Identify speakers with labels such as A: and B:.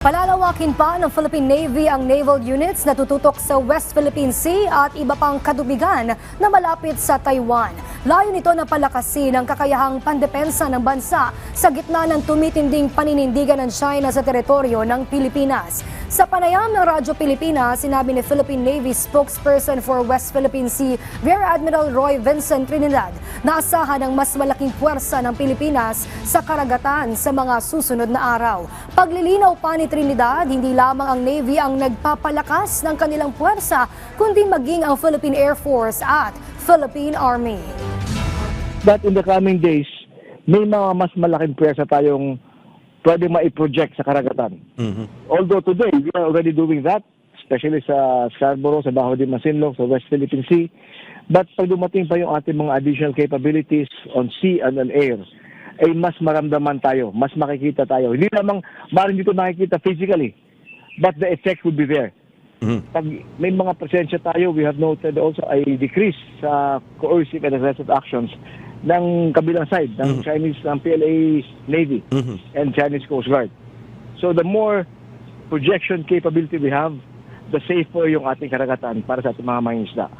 A: Palalawakin pa ng Philippine Navy ang naval units na tututok sa West Philippine Sea at iba pang katubigan na malapit sa Taiwan. Layo nito na palakasin ang kakayahang pandepensa ng bansa sa gitna ng tumitinding paninindigan ng China sa teritoryo ng Pilipinas. Sa panayam ng Radyo Pilipinas, sinabi ni Philippine Navy spokesperson for West Philippine Sea, Rear Admiral Roy Vincent Trinidad, na asahan ang mas malaking puwersa ng Pilipinas sa karagatan sa mga susunod na araw. Paglilinaw pa ni Trinidad, hindi lamang ang Navy ang nagpapalakas ng kanilang puwersa, kundi maging ang Philippine Air Force at Philippine Army.
B: That in the coming days, may mga mas malaking puwersa tayong pwede ma-project sa karagatan. Although today, we are already doing that, especially sa Scarborough, sa Bajo de Masinloc, sa West Philippine Sea. But pag dumating pa yung ating mga additional capabilities on sea and on air, ay mas maramdaman tayo, mas makikita tayo. Hindi lamang, maaaring dito nakikita physically, but the effect would be there. Pag may mga presensya tayo, we have noted also a decrease sa coercive and aggressive actions ng kabilang side, ng Chinese, ng PLA Navy and Chinese Coast Guard. So the more projection capability we have, the safer yung ating karagatan para sa ating mga mangingisda.